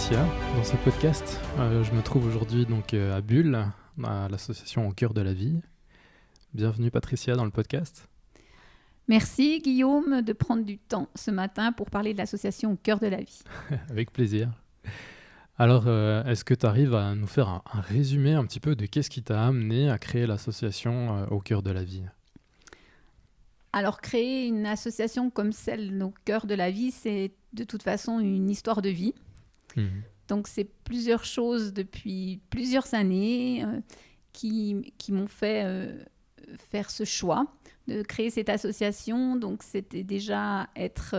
Patricia dans ce podcast. Je me trouve aujourd'hui donc à Bulle, à l'association Au Cœur de la Vie. Bienvenue Patricia dans le podcast. Merci Guillaume de prendre du temps ce matin pour parler de l'association Au Cœur de la Vie. Avec plaisir. Alors, est-ce que tu arrives à nous faire un résumé un petit peu de qu'est-ce qui t'a amené à créer l'association Au Cœur de la Vie ? Alors, créer une association comme celle Au Cœur de la Vie, c'est de toute façon une histoire de vie. Donc, c'est plusieurs choses depuis plusieurs années qui m'ont fait faire ce choix de créer cette association. Donc, c'était déjà être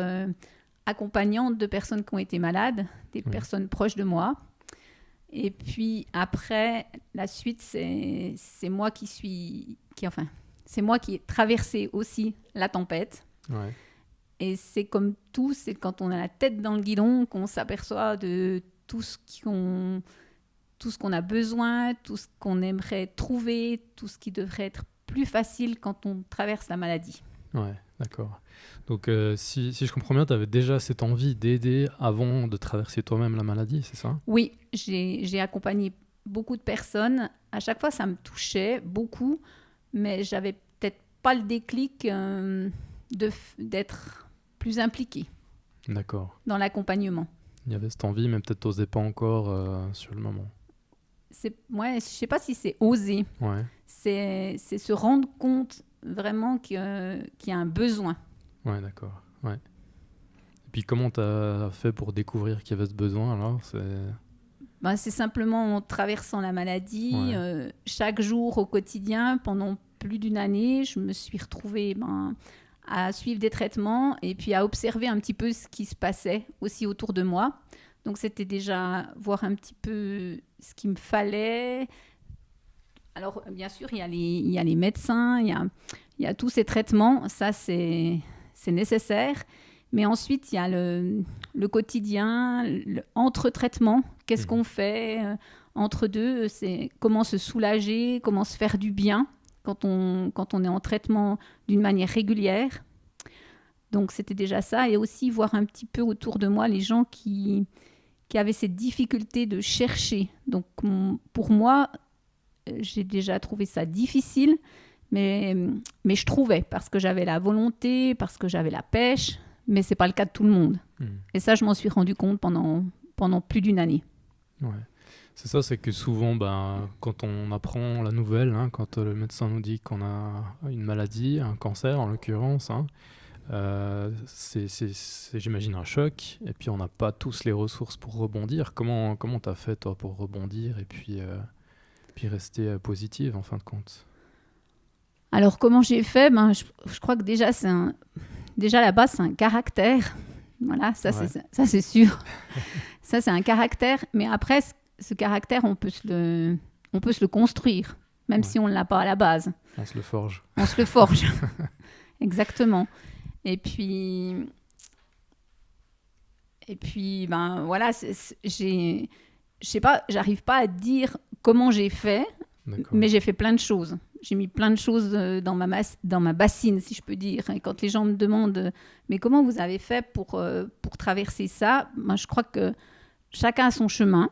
accompagnante de personnes qui ont été malades, des personnes proches de moi. Et puis après, la suite, c'est moi c'est moi qui ai traversé aussi la tempête. Ouais. Et c'est comme tout, c'est quand on a la tête dans le guidon qu'on s'aperçoit de tout ce qu'on a besoin, tout ce qu'on aimerait trouver, tout ce qui devrait être plus facile quand on traverse la maladie. Ouais, d'accord. Donc, si je comprends bien, tu avais déjà cette envie d'aider avant de traverser toi-même la maladie, c'est ça ? Oui, j'ai accompagné beaucoup de personnes. À chaque fois, ça me touchait beaucoup, mais j'avais peut-être pas le déclic d'être plus impliquée dans l'accompagnement. Il y avait cette envie, mais peut-être t'osais pas encore sur le moment. Je sais pas si c'est oser. Ouais. C'est se rendre compte vraiment qu'il y a un besoin. Ouais, d'accord. Ouais. Et puis comment t'as fait pour découvrir qu'il y avait ce besoin alors ? C'est simplement en traversant la maladie. Chaque jour au quotidien, pendant plus d'une année, je me suis retrouvée à suivre des traitements et puis à observer un petit peu ce qui se passait aussi autour de moi. Donc c'était déjà voir un petit peu ce qu'il me fallait. Alors bien sûr, il y a les médecins, il y a tous ces traitements, ça c'est nécessaire. Mais ensuite, il y a le quotidien, entre-traitement. Qu'est-ce qu'on fait entre deux ? C'est comment se soulager, comment se faire du bien quand on est en traitement d'une manière régulière. Donc, c'était déjà ça. Et aussi voir un petit peu autour de moi les gens qui avaient cette difficulté de chercher. Donc, pour moi, j'ai déjà trouvé ça difficile, mais je trouvais parce que j'avais la volonté, parce que j'avais la pêche. Mais ce n'est pas le cas de tout le monde. Et ça, je m'en suis rendu compte pendant plus d'une année. Ouais. C'est ça, c'est que souvent, quand on apprend la nouvelle, quand le médecin nous dit qu'on a une maladie, un cancer en l'occurrence, c'est j'imagine un choc. Et puis, on n'a pas tous les ressources pour rebondir. Comment tu as fait, toi, pour rebondir et puis rester positive, en fin de compte ? Alors, comment j'ai fait ? Je crois que déjà, Déjà, là-bas, c'est un caractère. Voilà, ça c'est sûr. Ça, c'est un caractère. Mais après, ce caractère, on peut se le construire, même si on ne l'a pas à la base. On se le forge. On se le forge. Exactement. Et puis voilà, je sais pas, j'arrive pas à dire comment j'ai fait, mais j'ai fait plein de choses. J'ai mis plein de choses dans ma bassine, si je peux dire. Et quand les gens me demandent « Mais comment vous avez fait pour traverser ça ?» Je crois que chacun a son chemin.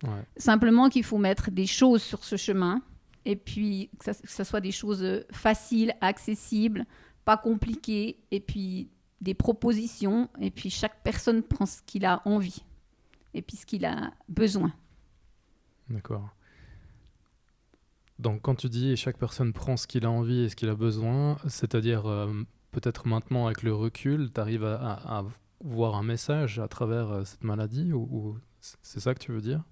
Ouais. Simplement qu'il faut mettre des choses sur ce chemin. Et puis que ça soit des choses faciles, accessibles, pas compliquées. Et puis des propositions. Et puis chaque personne prend ce qu'il a envie. Et puis ce qu'il a besoin. D'accord. Donc, quand tu dis chaque personne prend ce qu'il a envie et ce qu'il a besoin, c'est-à-dire peut-être maintenant avec le recul, tu arrives à voir un message à travers cette maladie ou c'est ça que tu veux dire ?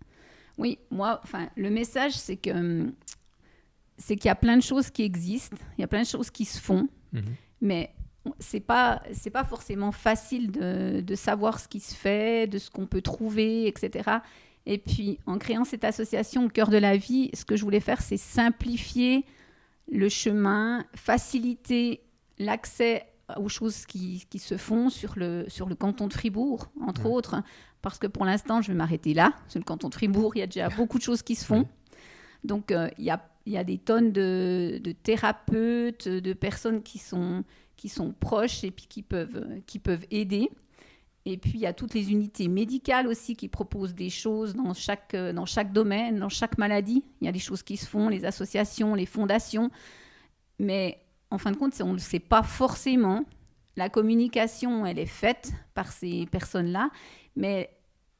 Oui, le message, c'est qu'il y a plein de choses qui existent, il y a plein de choses qui se font, mais c'est pas forcément facile de savoir ce qui se fait, de ce qu'on peut trouver, etc. Et puis, en créant cette association Au Cœur de la Vie, ce que je voulais faire, c'est simplifier le chemin, faciliter l'accès aux choses qui se font sur le canton de Fribourg, entre autres, parce que pour l'instant, je vais m'arrêter là. Sur le canton de Fribourg, il y a déjà beaucoup de choses qui se font. Donc, il y a des tonnes de thérapeutes, de personnes qui sont proches et puis qui peuvent aider. Et puis, il y a toutes les unités médicales aussi qui proposent des choses dans chaque domaine, dans chaque maladie. Il y a des choses qui se font, les associations, les fondations. Mais en fin de compte, on ne le sait pas forcément. La communication, elle est faite par ces personnes-là, mais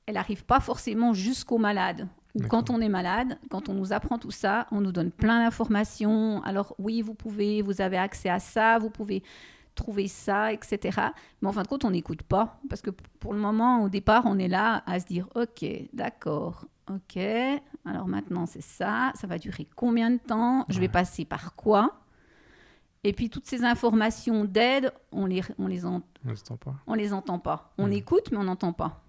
elle n'arrive pas forcément jusqu'aux malades. Ou quand on est malade, quand on nous apprend tout ça, on nous donne plein d'informations. Alors oui, vous avez accès à ça, vous pouvez trouver ça, etc. Mais en fin de compte, on n'écoute pas. Parce que pour le moment, au départ, on est là à se dire « Ok, d'accord, ok. Alors maintenant, c'est ça. Ça va durer combien de temps? Je vais passer par quoi ?» Et puis, toutes ces informations d'aide, on les entend pas. On écoute, mais on n'entend pas.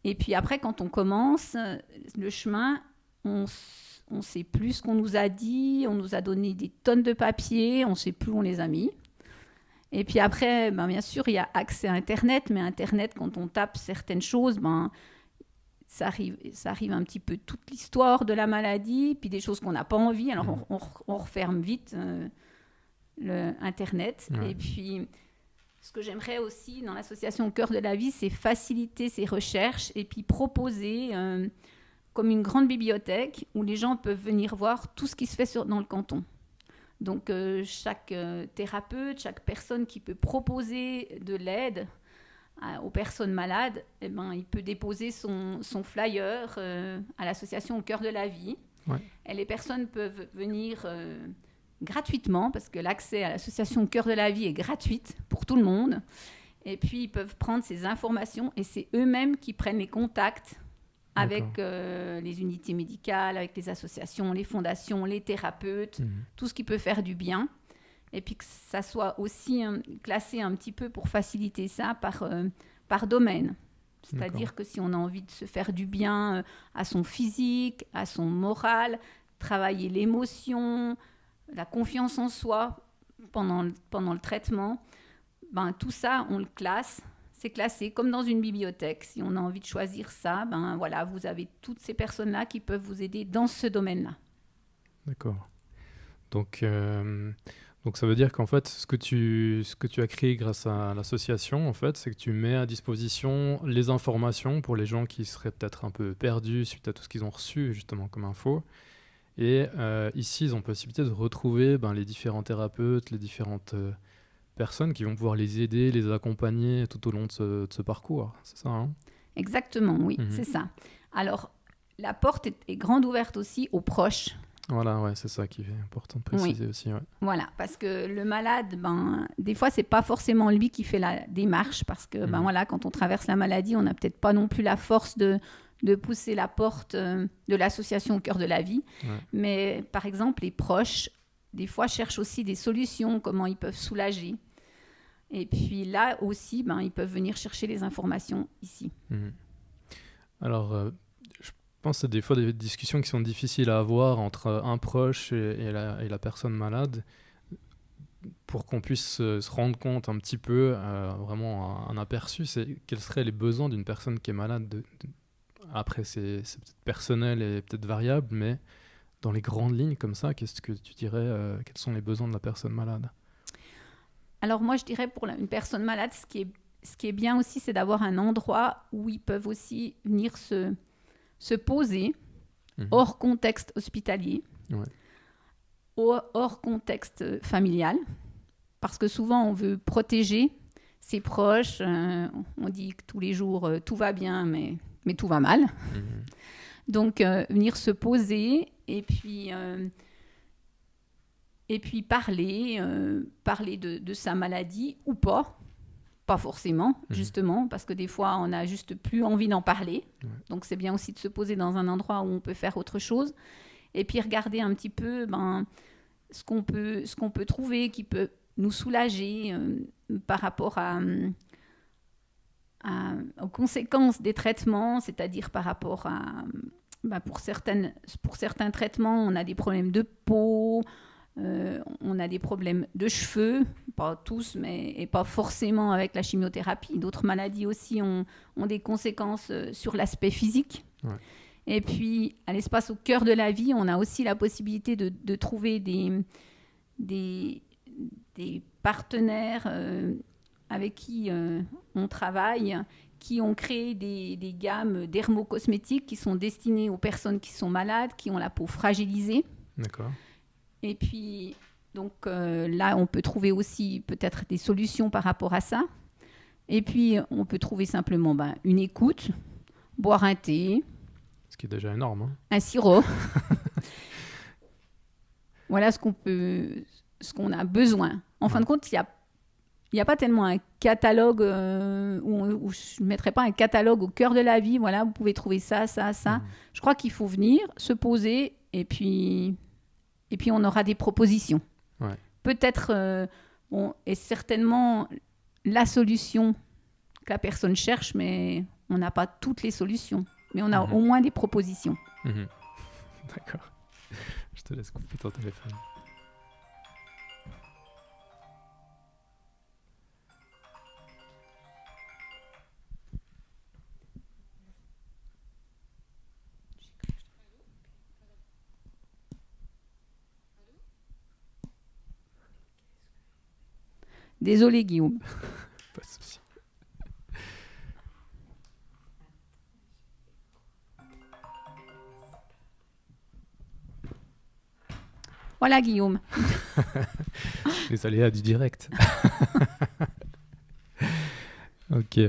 Et puis après, quand on commence le chemin, on ne sait plus ce qu'on nous a dit. On nous a donné des tonnes de papiers. On ne sait plus où on les a mis. Et puis après, bien sûr, il y a accès à Internet. Mais Internet, quand on tape certaines choses, ça arrive un petit peu toute l'histoire de la maladie. Puis des choses qu'on n'a pas envie. Alors, on referme vite Internet. Ouais. Et puis, ce que j'aimerais aussi dans l'association Au Cœur de la Vie, c'est faciliter ces recherches et puis proposer comme une grande bibliothèque où les gens peuvent venir voir tout ce qui se fait dans le canton. Donc, chaque thérapeute, chaque personne qui peut proposer de l'aide aux personnes malades, il peut déposer son flyer à l'association Au Cœur de la Vie. Ouais. Et les personnes peuvent venir gratuitement, parce que l'accès à l'association Au Cœur de la Vie est gratuite pour tout le monde. Et puis, ils peuvent prendre ces informations et c'est eux-mêmes qui prennent les contacts avec les unités médicales, avec les associations, les fondations, les thérapeutes, tout ce qui peut faire du bien. Et puis que ça soit aussi classé un petit peu pour faciliter ça par domaine. C'est-à-dire que si on a envie de se faire du bien à son physique, à son moral, travailler l'émotion, la confiance en soi pendant le traitement, tout ça, on le classe. C'est classé comme dans une bibliothèque. Si on a envie de choisir ça, vous avez toutes ces personnes-là qui peuvent vous aider dans ce domaine-là. D'accord. Donc ça veut dire qu'en fait, ce que tu as créé grâce à l'association, en fait, c'est que tu mets à disposition les informations pour les gens qui seraient peut-être un peu perdus suite à tout ce qu'ils ont reçu justement comme info. Et ici, ils ont possibilité de retrouver les différents thérapeutes, les différentes personnes qui vont pouvoir les aider, les accompagner tout au long de ce parcours. C'est ça, hein? Exactement, oui, c'est ça. Alors, la porte est grande ouverte aussi aux proches. Voilà, ouais, c'est ça qui est important de préciser aussi. Ouais. Voilà, parce que le malade, des fois, c'est pas forcément lui qui fait la démarche, parce que quand on traverse la maladie, on n'a peut-être pas non plus la force de pousser la porte de l'association Au Cœur de la Vie. Ouais. Mais par exemple, les proches, des fois, cherchent aussi des solutions, comment ils peuvent soulager. Et puis là aussi, ils peuvent venir chercher les informations ici. Alors, je pense que c'est des fois des discussions qui sont difficiles à avoir entre un proche et la personne malade, pour qu'on puisse se rendre compte un petit peu, vraiment un aperçu, c'est quels seraient les besoins d'une personne qui est malade. Après, c'est peut-être personnel et peut-être variable, mais dans les grandes lignes comme ça, qu'est-ce que tu dirais, quels sont les besoins de la personne malade? Alors moi, je dirais pour une personne malade, ce qui est bien aussi, c'est d'avoir un endroit où ils peuvent aussi venir se poser hors contexte hospitalier, hors contexte familial, parce que souvent, on veut protéger ses proches. On dit que tous les jours, tout va bien, mais tout va mal. Donc, venir se poser et puis parler de sa maladie ou pas forcément, justement, parce que des fois, on n'a juste plus envie d'en parler. Ouais. Donc, c'est bien aussi de se poser dans un endroit où on peut faire autre chose. Et puis, regarder un petit peu ce qu'on peut trouver qui peut nous soulager par rapport aux conséquences des traitements, c'est-à-dire par rapport à... pour certains traitements, on a des problèmes de peau, on a des problèmes de cheveux, pas tous, et pas forcément avec la chimiothérapie. D'autres maladies aussi ont des conséquences sur l'aspect physique. Ouais. Et puis, à l'espace Au Cœur de la Vie, on a aussi la possibilité de trouver des partenaires avec qui on travaille, qui ont créé des gammes dermocosmétiques qui sont destinées aux personnes qui sont malades, qui ont la peau fragilisée. D'accord. Et puis, donc là, on peut trouver aussi peut-être des solutions par rapport à ça. Et puis, on peut trouver simplement une écoute, boire un thé. Ce qui est déjà énorme. Hein. Un sirop. Voilà ce qu'on a besoin. En fin de compte, il n'y a pas tellement un catalogue où je ne mettrais pas un catalogue au cœur de la vie. Voilà, vous pouvez trouver ça, ça, ça. Je crois qu'il faut venir, se poser et puis on aura des propositions. Ouais. Peut-être, et certainement la solution que la personne cherche, mais on n'a pas toutes les solutions. Mais on a au moins des propositions. D'accord. Je te laisse couper ton téléphone. Désolée, Guillaume. Pas de souci. Voilà, Guillaume. Les aléas du direct. Ok.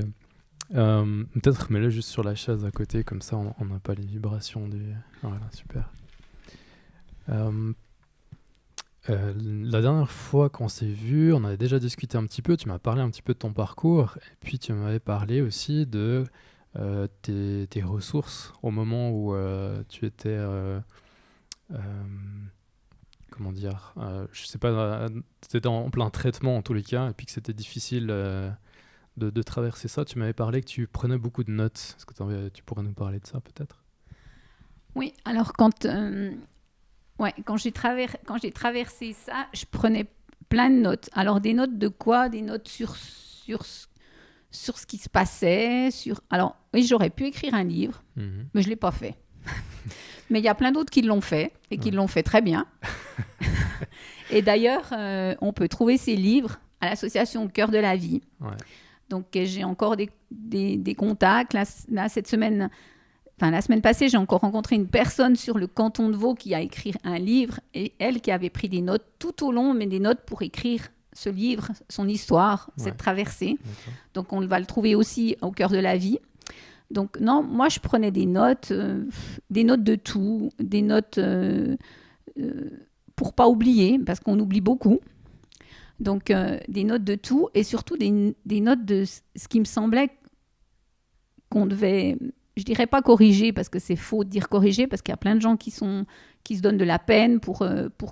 Peut-être mets-le juste sur la chaise à côté, comme ça on n'a pas les vibrations du... Voilà, super. La dernière fois qu'on s'est vu, on avait déjà discuté un petit peu, tu m'as parlé un petit peu de ton parcours, et puis tu m'avais parlé aussi de tes ressources au moment où tu étais... comment dire, je sais pas, c'était en plein traitement en tous les cas, et puis que c'était difficile de traverser ça. Tu m'avais parlé que tu prenais beaucoup de notes. Est-ce que tu pourrais nous parler de ça peut-être ? Oui, alors quand j'ai traversé ça, je prenais plein de notes. Alors des notes de quoi ? Des notes sur ce qui se passait. Alors oui, j'aurais pu écrire un livre, mais je ne l'ai pas fait. Mais il y a plein d'autres qui l'ont fait et qui l'ont fait très bien. Et d'ailleurs, on peut trouver ces livres à l'association Cœur de la Vie. Ouais. Donc, j'ai encore des contacts. Là, cette semaine, la semaine passée, j'ai encore rencontré une personne sur le canton de Vaud qui a écrit un livre et elle qui avait pris des notes tout au long, mais des notes pour écrire ce livre, son histoire, cette traversée. D'accord. Donc, on va le trouver aussi au Cœur de la Vie. Donc, non, moi, je prenais des notes de tout, des notes pour pas oublier, parce qu'on oublie beaucoup. Donc, des notes de tout et surtout des notes de ce qui me semblait qu'on devait, je dirais pas corriger, parce que c'est faux de dire corriger, parce qu'il y a plein de gens qui se donnent de la peine pour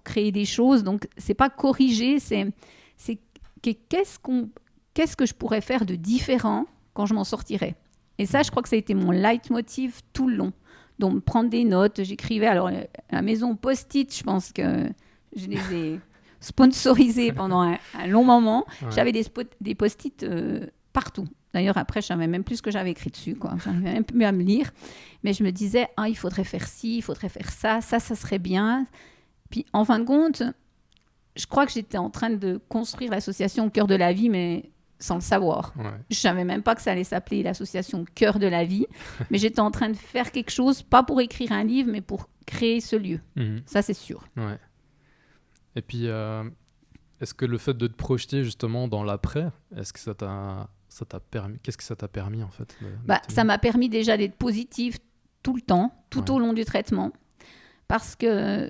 créer des choses. Donc, c'est pas corriger, c'est qu'est-ce que je pourrais faire de différent quand je m'en sortirais. Et ça, je crois que ça a été mon leitmotiv tout le long. Donc, prendre des notes, j'écrivais. Alors, à la maison Post-it, je pense que je les ai sponsorisés pendant un long moment. Ouais. J'avais des Post-it partout. D'ailleurs, après, je ne savais même plus ce que j'avais écrit dessus, quoi. Je n'arrivais même plus à me lire. Mais je me disais, il faudrait faire ci, il faudrait faire ça serait bien. Puis, en fin de compte, je crois que j'étais en train de construire l'association Cœur de la Vie, mais sans le savoir. Ouais. Je ne savais même pas que ça allait s'appeler l'association Cœur de la Vie, mais j'étais en train de faire quelque chose, pas pour écrire un livre, mais pour créer ce lieu. Ça, c'est sûr. Ouais. Et puis, est-ce que le fait de te projeter justement dans l'après, est-ce que ça t'a permis, qu'est-ce que ça t'a permis en fait Ça m'a permis déjà d'être positive tout le temps, tout au long du traitement, parce que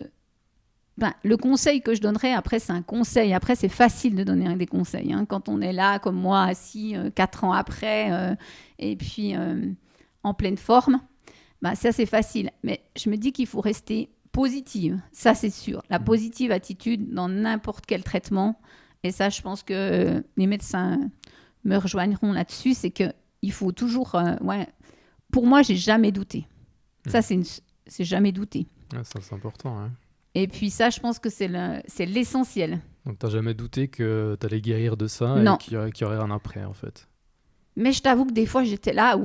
le conseil que je donnerais, après, c'est un conseil. Après, c'est facile de donner des conseils. Hein. Quand on est là, comme moi, assis 4 ans après, et puis en pleine forme, ça, c'est facile. Mais je me dis qu'il faut rester positive. Ça, c'est sûr. La positive attitude dans n'importe quel traitement. Et ça, je pense que les médecins me rejoindront là-dessus. C'est qu'il faut toujours... Pour moi, j'ai jamais douté. Ça, c'est jamais douté. Ouais, ça, c'est important, hein. Et puis ça, je pense que c'est l'essentiel. Donc, tu n'as jamais douté que tu allais guérir de ça non. Et qu'il y aurait un après, en fait. Mais je t'avoue que des fois, j'étais là,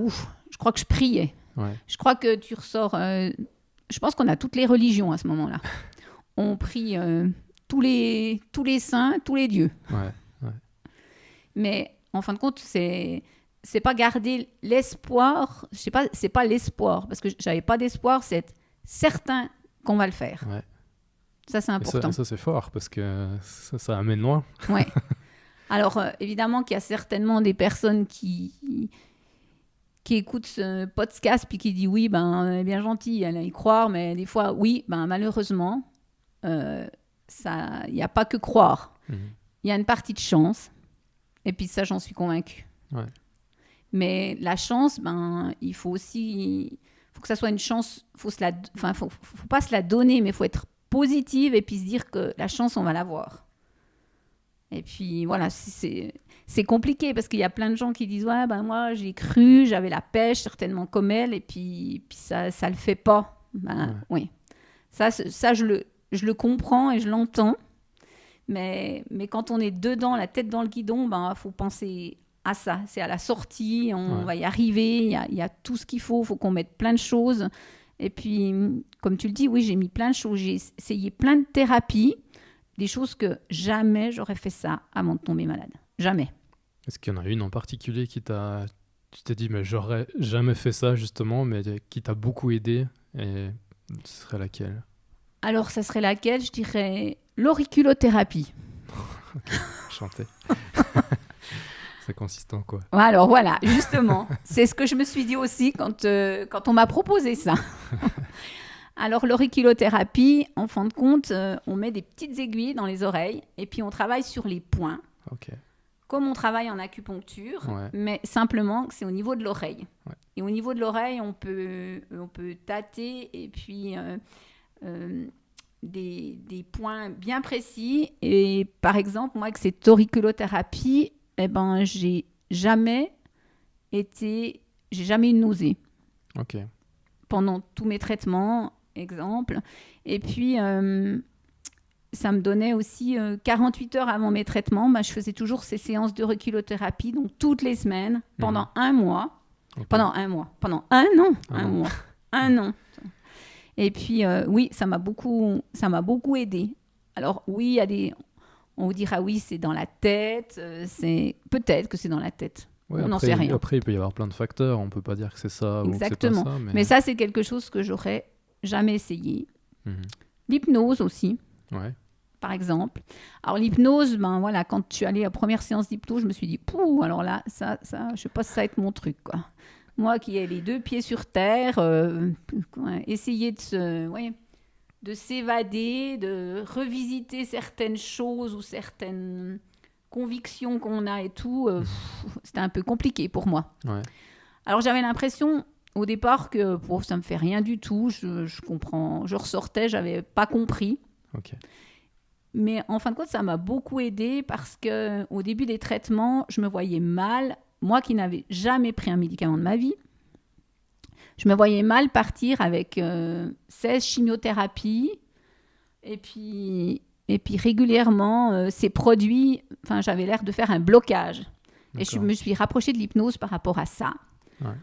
je crois que je priais. Ouais. Je crois que tu ressors... je pense qu'on a toutes les religions à ce moment-là. On prie tous les saints, tous les dieux. Ouais. Mais en fin de compte, c'est pas garder l'espoir. Je sais pas, c'est pas l'espoir parce que j'avais pas d'espoir. C'est être certain qu'on va le faire. Ouais. Ça, c'est important. Et ça, c'est fort parce que ça amène loin. Ouais. Alors, évidemment qu'il y a certainement des personnes qui écoutent ce podcast puis qui disent oui, ben, elle est bien gentille, elle y croire, mais des fois, oui, ben, malheureusement, il n'y a pas que croire. Il y a une partie de chance. Et puis ça, j'en suis convaincue. Ouais. Mais la chance, ben, il faut aussi... faut que ça soit une chance. Faut pas se la donner, mais il faut être positive et puis se dire que la chance, on va l'avoir. Et puis voilà, c'est compliqué parce qu'il y a plein de gens qui disent ouais, ben moi j'ai cru, j'avais la pêche certainement comme elle, et puis ça le fait pas. Ben oui, ça je le comprends et je l'entends, mais quand on est dedans, la tête dans le guidon, ben faut penser à ça. C'est à la sortie, on va y arriver. Il y a tout ce qu'il faut qu'on mette plein de choses. Et puis comme tu le dis, oui, j'ai mis plein de choses, j'ai essayé plein de thérapies. Des choses que jamais j'aurais fait ça avant de tomber malade. Jamais. Est-ce qu'il y en a une en particulier tu t'es dit, mais j'aurais jamais fait ça justement, mais qui t'a beaucoup aidé, et ce serait laquelle? Alors, ça serait laquelle? Je dirais l'auriculothérapie. Ok, chanter. Ça consiste en quoi? Alors voilà, justement, c'est ce que je me suis dit aussi quand on m'a proposé ça. Alors, l'auriculothérapie, en fin de compte, on met des petites aiguilles dans les oreilles et puis on travaille sur les points, comme on travaille en acupuncture, mais simplement que c'est au niveau de l'oreille. Ouais. Et au niveau de l'oreille, on peut tâter et puis des points bien précis. Et par exemple, moi, avec cette auriculothérapie, j'ai jamais eu de nausée. Ok. Pendant tous mes traitements, exemple. Et puis, ça me donnait aussi 48 heures avant mes traitements. Je faisais toujours ces séances d'auriculothérapie, donc toutes les semaines, pendant un mois. Okay. Pendant un an. Un an. Et puis, oui, ça m'a beaucoup aidé. Alors, oui, on vous dira, oui, c'est dans la tête. Peut-être que c'est dans la tête. Ouais, on n'en sait rien. Après, il peut y avoir plein de facteurs. On ne peut pas dire que c'est ça. Exactement. Ou que c'est pas ça, mais ça, c'est quelque chose que j'aurais jamais essayé. L'hypnose aussi, par exemple. Alors, l'hypnose, voilà, quand je suis allée à la première séance d'hypnose, je me suis dit, pouh, alors là, ça, je ne sais pas si ça va être mon truc, quoi. Moi qui ai les deux pieds sur terre, essayer de s'évader, de revisiter certaines choses ou certaines convictions qu'on a et tout, c'était un peu compliqué pour moi. Ouais. Alors j'avais l'impression au départ que ça me fait rien du tout, je ressortais, j'avais pas compris. Okay. Mais en fin de compte, ça m'a beaucoup aidée parce que au début des traitements, je me voyais mal, moi qui n'avais jamais pris un médicament de ma vie. Je me voyais mal partir avec 16 chimiothérapies et puis régulièrement, ces produits, j'avais l'air de faire un blocage. D'accord. Et je me suis rapprochée de l'hypnose par rapport à ça. Ouais.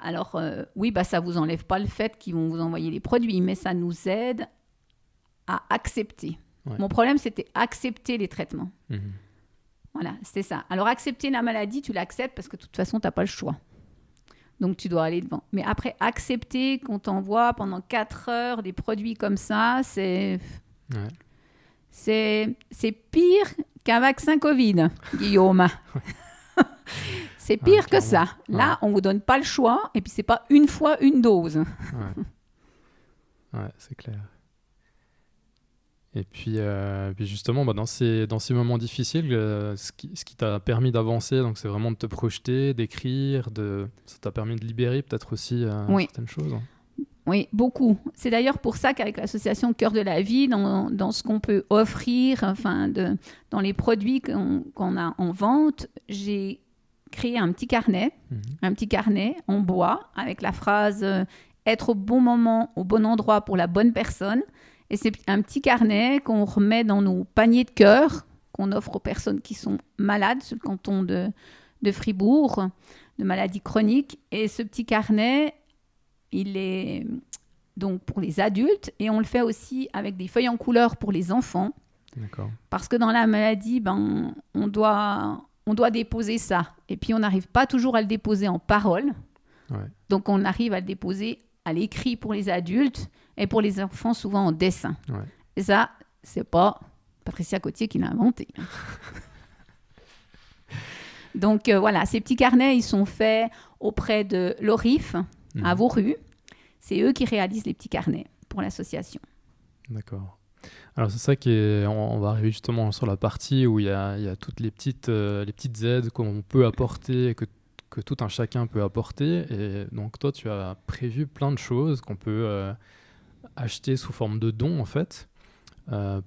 Alors, oui, ça ne vous enlève pas le fait qu'ils vont vous envoyer les produits, mais ça nous aide à accepter. Ouais. Mon problème, c'était accepter les traitements. Voilà, c'était ça. Alors, accepter la maladie, tu l'acceptes parce que de toute façon, tu n'as pas le choix. Donc, tu dois aller devant. Mais après, accepter qu'on t'envoie pendant 4 heures des produits comme ça, c'est pire qu'un vaccin Covid, Guillaume. C'est pire que ça. Là, on ne vous donne pas le choix et puis ce n'est pas une fois une dose. Ouais, c'est clair. Et puis justement, dans ces moments difficiles, ce qui t'a permis d'avancer, donc c'est vraiment de te projeter, d'écrire, ça t'a permis de libérer peut-être aussi certaines choses. Hein. Oui, beaucoup. C'est d'ailleurs pour ça qu'avec l'association Cœur de la Vie, dans ce qu'on peut offrir, dans les produits qu'on a en vente, j'ai créé un petit carnet en bois avec la phrase « Être au bon moment, au bon endroit pour la bonne personne ». Et c'est un petit carnet qu'on remet dans nos paniers de cœur, qu'on offre aux personnes qui sont malades sur le canton de Fribourg, de maladies chroniques. Et ce petit carnet, il est donc pour les adultes et on le fait aussi avec des feuilles en couleur pour les enfants. D'accord. Parce que dans la maladie, on doit on doit déposer ça. Et puis, on n'arrive pas toujours à le déposer en parole. Ouais. Donc, on arrive à le déposer à l'écrit pour les adultes et pour les enfants, souvent en dessin. Ouais. Et ça, c'est pas Patricia Cotier qui l'a inventé. Donc, voilà, ces petits carnets, ils sont faits auprès de l'ORIF, à Vauru. C'est eux qui réalisent les petits carnets pour l'association. D'accord. Alors c'est ça on va arriver justement sur la partie où il y a toutes les petites aides qu'on peut apporter, que tout un chacun peut apporter. Et donc toi, tu as prévu plein de choses qu'on peut acheter sous forme de dons en fait,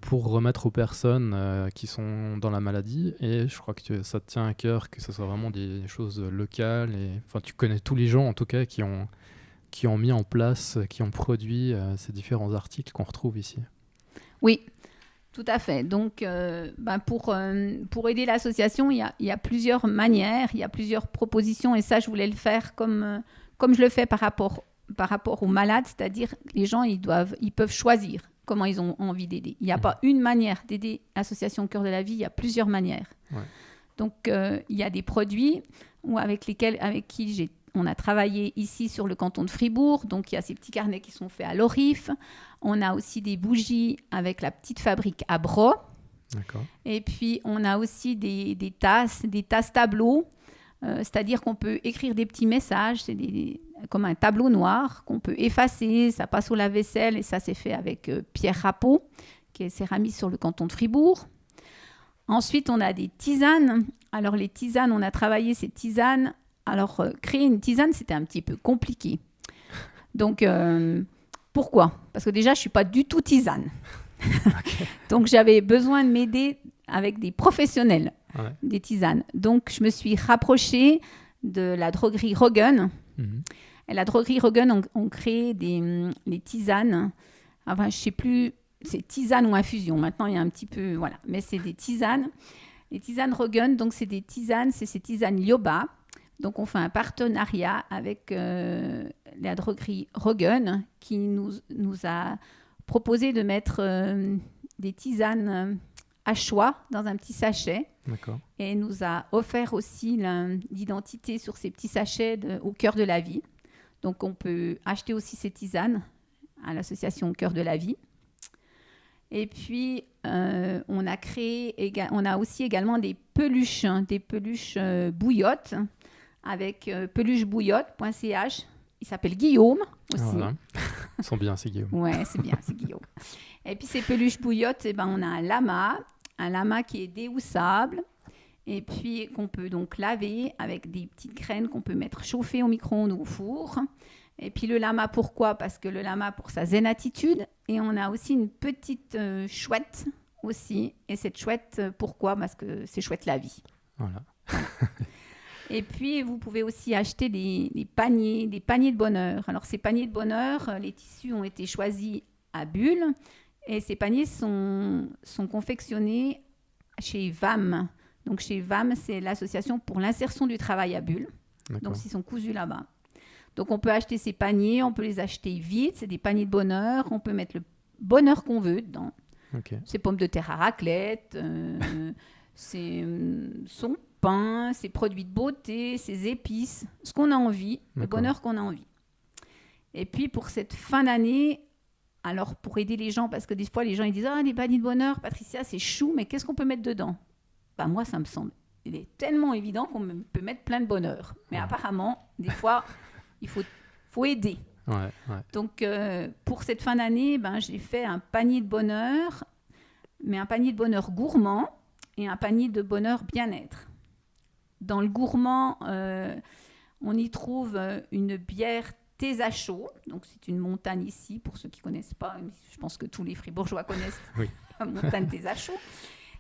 pour remettre aux personnes qui sont dans la maladie. Et je crois que ça te tient à cœur que ce soit vraiment des choses locales. Enfin, tu connais tous les gens en tout cas qui ont mis en place, qui ont produit ces différents articles qu'on retrouve ici. Oui, tout à fait. Donc, pour aider l'association, il y a plusieurs manières, il y a plusieurs propositions. Et ça, je voulais le faire comme je le fais par rapport aux malades, c'est-à-dire les gens, ils peuvent choisir comment ils ont envie d'aider. Il n'y a pas une manière d'aider l'association Cœur de la Vie, il y a plusieurs manières. Ouais. Donc, il y a des produits avec qui on a travaillé ici sur le canton de Fribourg. Donc, il y a ces petits carnets qui sont faits à l'ORIF. On a aussi des bougies avec la petite fabrique à Bro. D'accord. Et puis, on a aussi des tasses tableaux. C'est-à-dire qu'on peut écrire des petits messages. C'est comme un tableau noir qu'on peut effacer. Ça passe au lave-vaisselle et ça, c'est fait avec Pierre Rappeau, qui est céramiste sur le canton de Fribourg. Ensuite, on a des tisanes. Alors, les tisanes, on a travaillé ces tisanes. Alors, créer une tisane, c'était un petit peu compliqué. Donc, pourquoi ? Parce que déjà, je ne suis pas du tout tisane. Okay. Donc, j'avais besoin de m'aider avec des professionnels des tisanes. Donc, je me suis rapprochée de la droguerie Roggen. Et la droguerie Roggen ont créé les tisanes. Enfin, je ne sais plus, c'est tisane ou infusion. Maintenant, il y a un petit peu... Voilà, mais c'est des tisanes. Les tisanes Roggen, donc c'est ces tisanes Lioba. Donc, on fait un partenariat avec la droguerie Roggen qui nous a proposé de mettre des tisanes à choix dans un petit sachet. D'accord. Et nous a offert aussi l'identité sur ces petits sachets au Cœur de la Vie. Donc, on peut acheter aussi ces tisanes à l'association Cœur de la Vie. Et puis, on a aussi également des peluches bouillottes avec peluchebouillotte.ch. Il s'appelle Guillaume aussi. Voilà. Ils sont bien, c'est Guillaume. Ouais, c'est bien, c'est Guillaume. Et puis ces peluches bouillottes, on a un lama qui est déhoussable et puis qu'on peut donc laver avec des petites graines qu'on peut mettre chauffer au micro-ondes ou au four. Et puis le lama, pourquoi ? Parce que le lama pour sa zen attitude. Et on a aussi une petite chouette aussi. Et cette chouette, pourquoi ? Parce que c'est chouette la vie. Voilà. Et puis, vous pouvez aussi acheter des paniers de bonheur. Alors, ces paniers de bonheur, les tissus ont été choisis à Bulle. Et ces paniers sont confectionnés chez VAM. Donc, chez VAM, c'est l'association pour l'insertion du travail à Bulle. D'accord. Donc, ils sont cousus là-bas. Donc, on peut acheter ces paniers, on peut les acheter vides. C'est des paniers de bonheur. On peut mettre le bonheur qu'on veut dedans. Okay. C'est pommes de terre à raclette, c'est son pain, ses produits de beauté, ses épices, ce qu'on a envie, le bonheur qu'on a envie. Et puis, pour cette fin d'année, alors pour aider les gens, parce que des fois, les gens ils disent « Ah, les paniers de bonheur, Patricia, c'est chou, mais qu'est-ce qu'on peut mettre dedans ?» Moi, ça me semble. Il est tellement évident qu'on peut mettre plein de bonheur. Mais apparemment, des fois, il faut aider. Ouais. Donc, pour cette fin d'année, j'ai fait un panier de bonheur, mais un panier de bonheur gourmand et un panier de bonheur bien-être. Dans le gourmand, on y trouve une bière Thésée chaud. Donc, c'est une montagne ici, pour ceux qui ne connaissent pas. Je pense que tous les Fribourgeois connaissent la montagne Thésée chaud.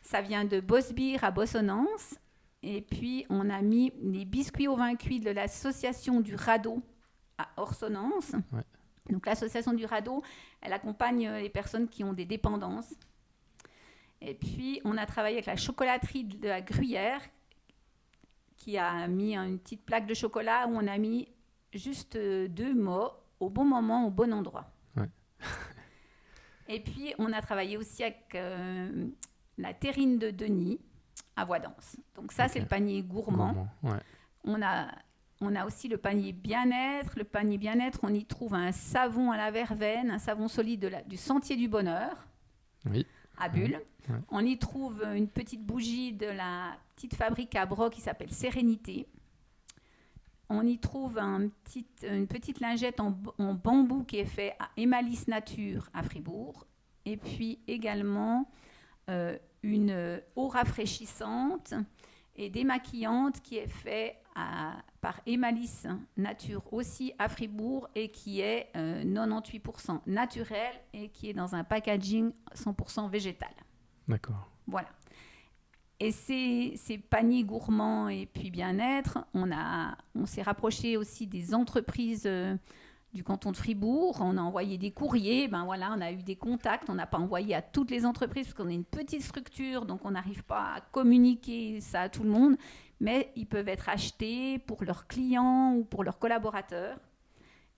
Ça vient de Bosbir à Bossonnance. Et puis, on a mis les biscuits au vin cuit de l'association du Radeau à Orsonnance. Ouais. Donc, l'association du Radeau, elle accompagne les personnes qui ont des dépendances. Et puis, on a travaillé avec la chocolaterie de la Gruyère, qui a mis une petite plaque de chocolat où on a mis juste 2 mots au bon moment, au bon endroit. Ouais. Et puis, on a travaillé aussi avec la terrine de Denis, Avoidance. Donc ça, c'est le panier gourmand. Ouais. On a aussi le panier bien-être. Le panier bien-être, on y trouve un savon à la verveine, un savon solide du Sentier du Bonheur, à Bulle. Ouais. On y trouve une petite bougie de la petite fabrique à Broc qui s'appelle Sérénité. On y trouve une petite lingette en bambou qui est faite à Emalis Nature à Fribourg. Et puis également une eau rafraîchissante et démaquillante qui est faite par Emalis Nature aussi à Fribourg et qui est 98% naturel et qui est dans un packaging 100% végétal. D'accord. Voilà. Et ces paniers gourmands et puis bien-être, on s'est rapproché aussi des entreprises du canton de Fribourg. On a envoyé des courriers. On a eu des contacts. On n'a pas envoyé à toutes les entreprises parce qu'on est une petite structure, donc on n'arrive pas à communiquer ça à tout le monde. Mais ils peuvent être achetés pour leurs clients ou pour leurs collaborateurs.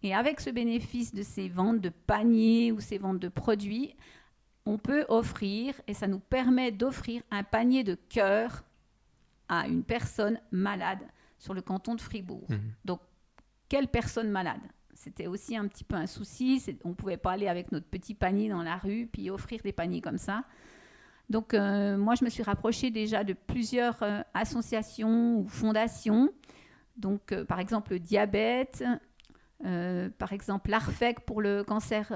Et avec ce bénéfice de ces ventes de paniers ou ces ventes de produits, on peut offrir, et ça nous permet d'offrir un panier de cœur à une personne malade sur le canton de Fribourg. Donc, quelle personne malade ? C'était aussi un petit peu un souci. On ne pouvait pas aller avec notre petit panier dans la rue puis offrir des paniers comme ça. Donc, moi, je me suis rapprochée déjà de plusieurs associations ou fondations. Donc, par exemple, le diabète, par exemple, l'ARFEC pour le cancer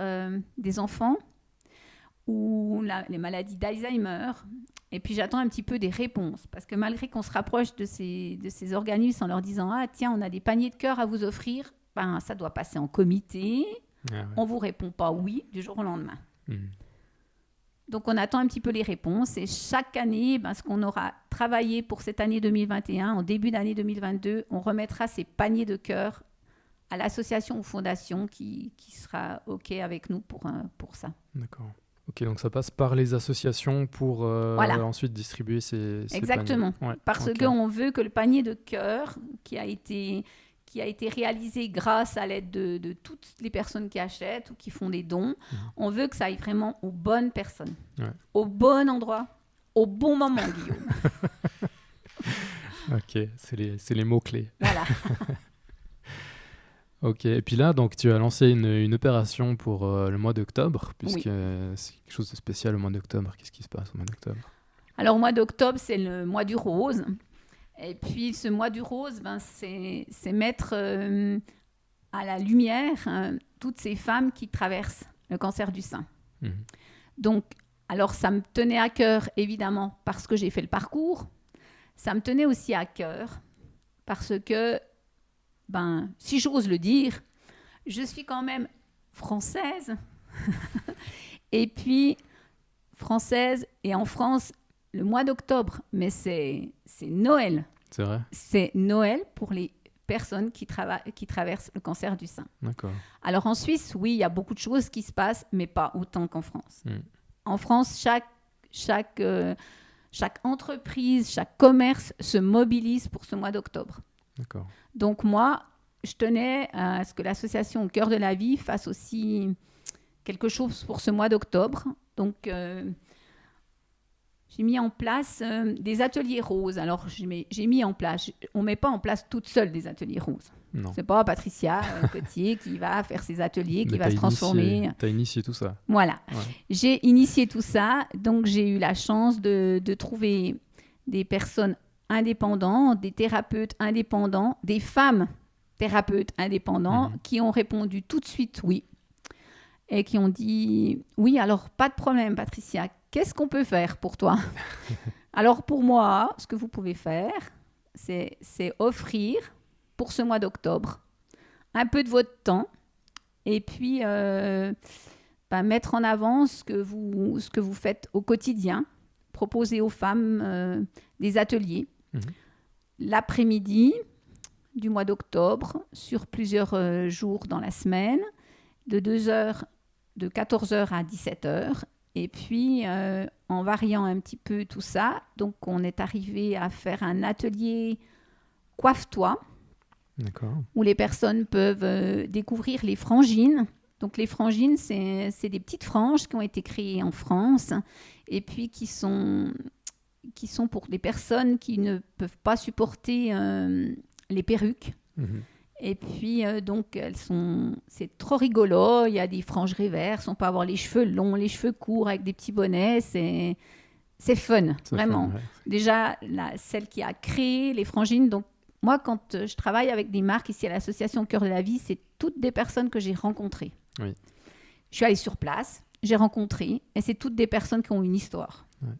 des enfants, ou les maladies d'Alzheimer. Et puis, j'attends un petit peu des réponses. Parce que malgré qu'on se rapproche de ces organismes en leur disant « Ah, tiens, on a des paniers de cœur à vous offrir », ça doit passer en comité. On ne vous répond pas oui du jour au lendemain. Donc, on attend un petit peu les réponses. Et chaque année, ce qu'on aura travaillé pour cette année 2021, en début d'année 2022, on remettra ces paniers de cœur à l'association ou fondation qui sera OK avec nous pour ça. D'accord. Ok, donc ça passe par les associations pour ensuite distribuer ces Exactement. paniers. Parce qu'on veut que le panier de cœur qui a été réalisé grâce à l'aide de toutes les personnes qui achètent ou qui font des dons, on veut que ça aille vraiment aux bonnes personnes, au bon endroit, au bon moment, Guillaume. Ok, c'est les mots-clés. Voilà. Ok, et puis là, donc, tu as lancé une opération pour le mois d'octobre, puisque c'est quelque chose de spécial au mois d'octobre. Qu'est-ce qui se passe au mois d'octobre ? Alors, au mois d'octobre, c'est le mois du rose. Et puis, ce mois du rose, c'est mettre à la lumière toutes ces femmes qui traversent le cancer du sein. Donc, alors, ça me tenait à cœur, évidemment, parce que j'ai fait le parcours. Ça me tenait aussi à cœur parce que, si j'ose le dire, je suis quand même française. Et puis, française, et en France, le mois d'octobre, mais c'est Noël. C'est vrai ? C'est Noël pour les personnes qui traversent le cancer du sein. D'accord. Alors en Suisse, oui, il y a beaucoup de choses qui se passent, mais pas autant qu'en France. En France, chaque entreprise, chaque commerce se mobilise pour ce mois d'octobre. D'accord. Donc moi, je tenais à ce que l'association Au Cœur de la Vie fasse aussi quelque chose pour ce mois d'octobre. Donc j'ai mis en place des ateliers roses. Alors j'ai mis en place, on ne met pas en place toute seule des ateliers roses. Non. C'est pas Patricia Cotier qui va faire ses ateliers, qui va se transformer. Tu as initié tout ça. Voilà. Ouais. J'ai initié tout ça. Donc j'ai eu la chance de trouver des personnes indépendantes, des thérapeutes indépendants, des femmes thérapeutes indépendants qui ont répondu tout de suite oui. Et qui ont dit « Oui, alors pas de problème, Patricia. Qu'est-ce qu'on peut faire pour toi ?» Alors pour moi, ce que vous pouvez faire, c'est offrir pour ce mois d'octobre un peu de votre temps et puis mettre en avant ce que vous faites au quotidien, proposer aux femmes des ateliers. L'après-midi du mois d'octobre, sur plusieurs jours dans la semaine, de 14h à 17h. Et puis, en variant un petit peu tout ça, donc on est arrivé à faire un atelier Coiffe-toi, où les personnes peuvent découvrir les frangines. Donc les frangines, c'est des petites franges qui ont été créées en France et puis qui sont qui sont pour des personnes qui ne peuvent pas supporter les perruques. Et puis, donc, c'est trop rigolo. Il y a des franges reverses. On peut avoir les cheveux longs, les cheveux courts avec des petits bonnets. C'est fun, vraiment. Fun, ouais. Déjà, celle qui a créé les frangines. Donc, moi, quand je travaille avec des marques ici à l'association Cœur de la Vie, c'est toutes des personnes que j'ai rencontrées. Oui. Je suis allée sur place, j'ai rencontré, et c'est toutes des personnes qui ont une histoire. Ouais.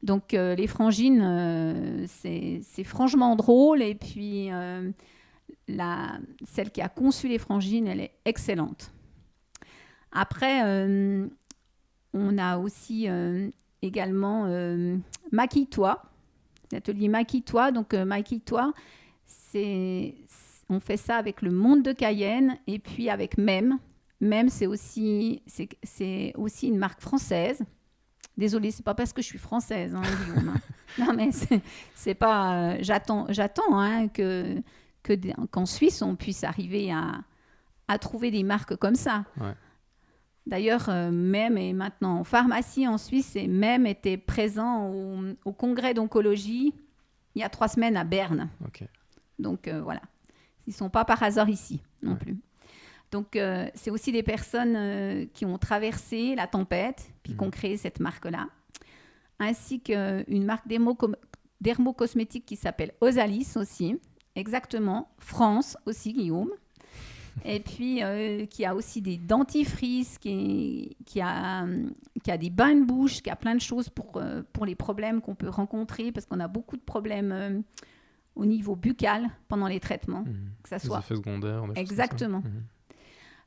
Donc, les frangines, c'est franchement drôle. Et puis... celle qui a conçu les frangines, elle est excellente. Après, on a aussi également Maquille-toi, l'atelier Maquille-toi. Donc, Maquille-toi, on fait ça avec le Monde de Cayenne et puis avec Mème. Mème, c'est aussi une marque française. Désolée, c'est pas parce que je suis française, hein, Guillaume. Non, mais c'est pas... j'attends hein, qu'en Suisse, on puisse arriver à trouver des marques comme ça. Ouais. D'ailleurs, Mème est maintenant en pharmacie en Suisse et Mème était présent au congrès d'oncologie il y a 3 semaines à Berne. Okay. Donc, voilà. Ils ne sont pas par hasard ici non plus. Donc, c'est aussi des personnes qui ont traversé la tempête puis qui ont créé cette marque-là, ainsi qu'une marque dermocosmétique qui s'appelle Osalis aussi. Exactement, France aussi, Guillaume. Et puis, qui a aussi des dentifrices, qui a des bains de bouche, qui a plein de choses pour les problèmes qu'on peut rencontrer, parce qu'on a beaucoup de problèmes au niveau buccal pendant les traitements. Que ça soit... Les effets secondaires. Exactement.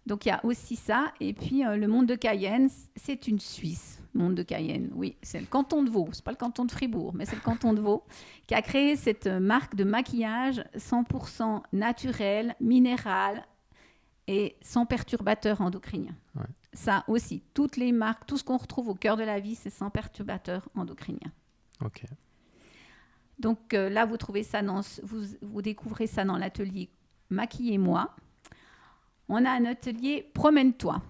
Donc, il y a aussi ça. Et puis, le Monde de Cayenne, c'est une Suisse. Monde de Cayenne, oui. C'est le canton de Vaud. Ce n'est pas le canton de Fribourg, mais c'est le canton de Vaud qui a créé cette marque de maquillage 100% naturel, minéral et sans perturbateurs endocriniens. Ouais. Ça aussi, toutes les marques, tout ce qu'on retrouve au Cœur de la Vie, c'est sans perturbateurs endocriniens. OK. Donc là, vous trouvez ça vous découvrez ça dans l'atelier Maquillez-moi. On a un atelier Promène-toi.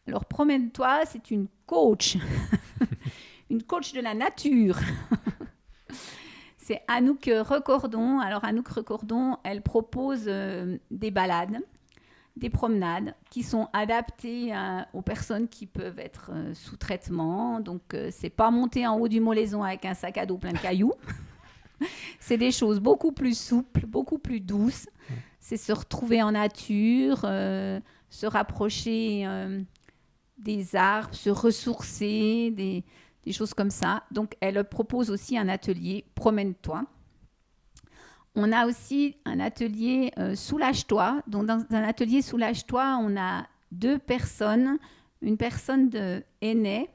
Alors, Promène-toi, c'est une coach, une coach de la nature. C'est Anouk Recordon. Alors, Anouk Recordon, elle propose des balades, des promenades qui sont adaptées aux personnes qui peuvent être sous traitement. Donc, c'est pas monter en haut du Molaison avec un sac à dos plein de cailloux. C'est des choses beaucoup plus souples, beaucoup plus douces. C'est se retrouver en nature, se rapprocher des arbres, se ressourcer, des choses comme ça. Donc, elle propose aussi un atelier « Promène-toi ». On a aussi un atelier « Soulage-toi ». Donc, dans un atelier « Soulage-toi », on a 2 personnes. Une personne de Aînay,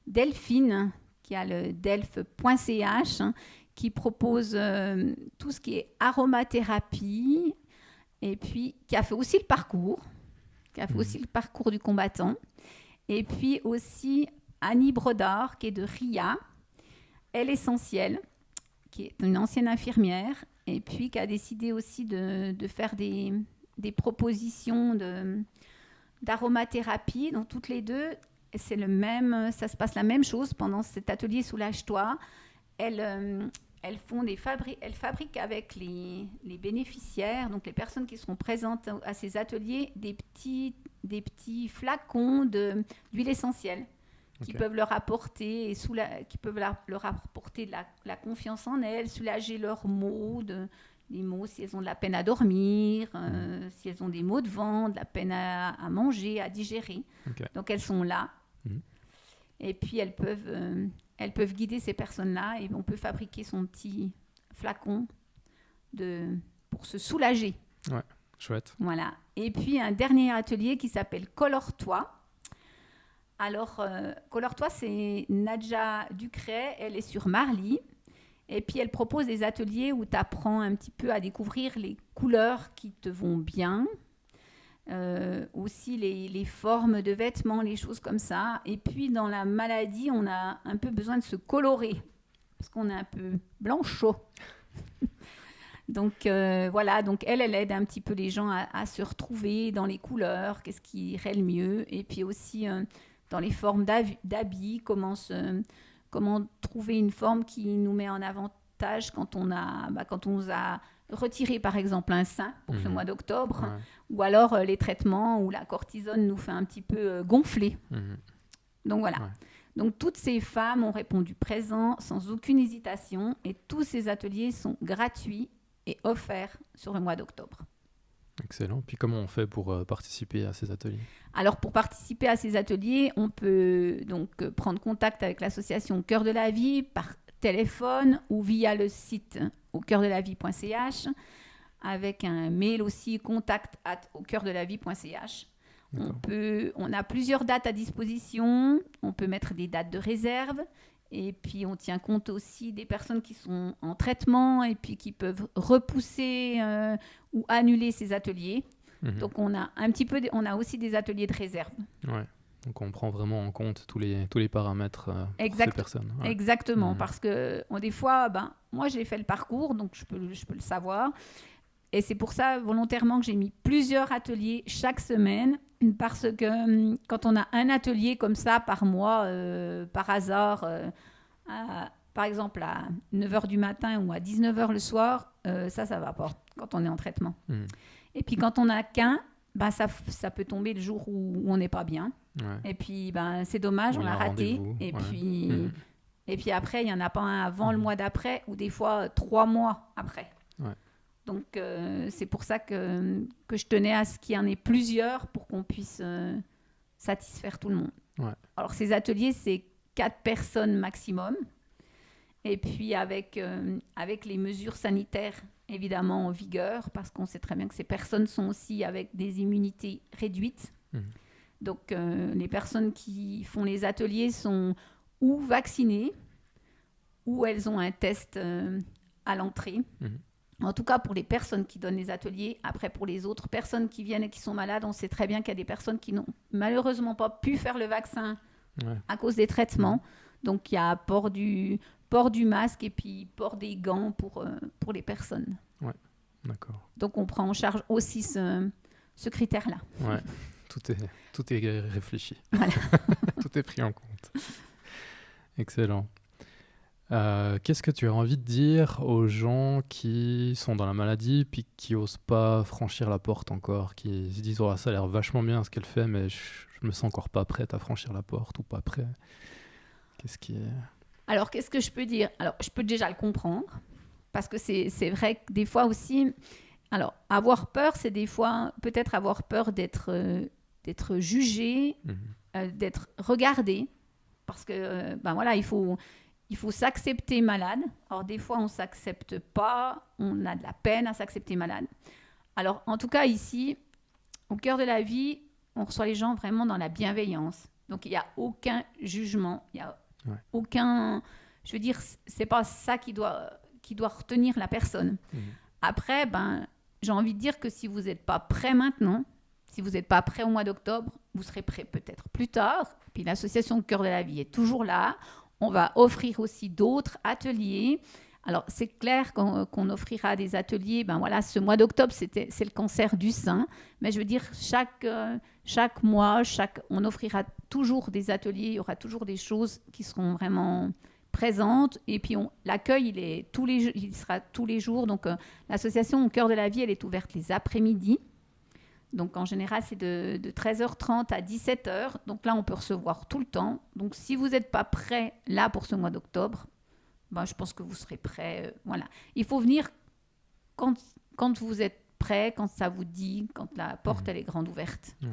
Delphine, qui a le delph.ch, qui propose tout ce qui est aromathérapie, et puis qui a fait aussi le parcours, du combattant. Et puis aussi Annie Brodard, qui est de RIA, Elle Essentielle, qui est une ancienne infirmière, et puis qui a décidé aussi de faire des propositions d'aromathérapie. Donc toutes les 2, c'est ça se passe la même chose pendant cet atelier Soulage-toi. Elles fabriquent avec les bénéficiaires, donc les personnes qui seront présentes à ces ateliers, des petits flacons d'huile essentielle qui peuvent leur apporter, leur apporter de la confiance en elles, soulager leurs maux, les maux si elles ont de la peine à dormir, si elles ont des maux de ventre, de la peine à manger, à digérer. Okay. Donc elles sont là. Et puis elles peuvent guider ces personnes-là et on peut fabriquer son petit flacon pour se soulager. Ouais, chouette. Voilà. Et puis un dernier atelier qui s'appelle Colore-toi. Alors, Colore-toi, c'est Nadja Ducret, elle est sur Marly. Et puis elle propose des ateliers où tu apprends un petit peu à découvrir les couleurs qui te vont bien. Aussi les formes de vêtements, les choses comme ça. Et puis dans la maladie, on a un peu besoin de se colorer parce qu'on est un peu blanchot. Donc voilà, donc elle aide un petit peu les gens à se retrouver dans les couleurs, qu'est-ce qui irait le mieux. Et puis aussi dans les formes d'habits, comment comment trouver une forme qui nous met en avantage quand on nous a retiré par exemple un sein pour ce mois d'octobre, ou alors les traitements où la cortisone nous fait un petit peu gonfler. Donc voilà. Donc toutes ces femmes ont répondu présent sans aucune hésitation et tous ces ateliers sont gratuits et offerts sur le mois d'octobre. Excellent. Puis comment on fait pour participer à ces ateliers ? Alors pour participer à ces ateliers, on peut donc prendre contact avec l'association Cœur de la Vie par téléphone ou via le site aucoeurdelavie.ch, avec un mail aussi contact@aucoeurdelavie.ch. On a plusieurs dates à disposition, on peut mettre des dates de réserve et puis on tient compte aussi des personnes qui sont en traitement et puis qui peuvent repousser ou annuler ces ateliers. Donc on a aussi des ateliers de réserve. Ouais. Donc on prend vraiment en compte tous les paramètres pour ces personnes. Ouais. Exactement, parce que des fois, moi j'ai fait le parcours, donc je peux le savoir. Et c'est pour ça, volontairement, que j'ai mis plusieurs ateliers chaque semaine, parce que quand on a un atelier comme ça par mois, par hasard, par exemple à 9h du matin ou à 19h le soir, ça ne va pas quand on est en traitement. Et puis quand on n'a qu'un, ça peut tomber le jour où on n'est pas bien. Ouais. Et puis c'est dommage, on l'a raté. Et puis après, il n'y en a pas un avant le mois d'après, ou des fois 3 mois après. Ouais. Donc c'est pour ça que je tenais à ce qu'il y en ait plusieurs pour qu'on puisse satisfaire tout le monde. Ouais. Alors ces ateliers, c'est 4 personnes maximum. Et puis avec les mesures sanitaires évidemment en vigueur, parce qu'on sait très bien que ces personnes sont aussi avec des immunités réduites. Donc les personnes qui font les ateliers sont ou vaccinées, ou elles ont un test à l'entrée. En tout cas, pour les personnes qui donnent les ateliers. Après, pour les autres personnes qui viennent et qui sont malades, on sait très bien qu'il y a des personnes qui n'ont malheureusement pas pu faire le vaccin à cause des traitements. Donc, il y a port du masque et puis port des gants pour les personnes. Ouais, d'accord. Donc, on prend en charge aussi ce critère-là. Ouais, tout est réfléchi. Voilà. Tout est pris en compte. Excellent. Qu'est-ce que tu as envie de dire aux gens qui sont dans la maladie puis qui n'osent pas franchir la porte encore, qui se disent « ça a l'air vachement bien ce qu'elle fait, mais je me sens encore pas prête à franchir la porte ou pas prêt ». Alors, qu'est-ce que je peux dire ? Alors, je peux déjà le comprendre, parce que c'est vrai que des fois aussi... Alors, avoir peur, c'est des fois peut-être avoir peur d'être jugé, d'être regardé, parce que, voilà, il faut s'accepter malade. Alors, des fois, on ne s'accepte pas, on a de la peine à s'accepter malade. Alors, en tout cas, ici, au Cœur de la Vie, on reçoit les gens vraiment dans la bienveillance. Donc, il n'y a aucun jugement, il n'y a aucun... Je veux dire, ce n'est pas ça qui doit retenir la personne. Après, j'ai envie de dire que si vous n'êtes pas prêt maintenant, si vous n'êtes pas prêt au mois d'octobre, vous serez prêt peut-être plus tard. Puis l'association Cœur de la Vie est toujours là. On va offrir aussi d'autres ateliers. Alors, c'est clair qu'on offrira des ateliers. Ce mois d'octobre, c'est le cancer du sein. Mais je veux dire, chaque mois, on offrira toujours des ateliers. Il y aura toujours des choses qui seront vraiment présentes. Et puis, l'accueil, il sera tous les jours. Donc, l'association Cœur de la Vie, elle est ouverte les après-midi. Donc, en général, c'est de 13h30 à 17h. Donc là, on peut recevoir tout le temps. Donc, si vous n'êtes pas prêt là pour ce mois d'octobre, je pense que vous serez prêt. Voilà. Il faut venir quand vous êtes prêt, quand ça vous dit, quand la porte elle est grande ouverte. Ouais.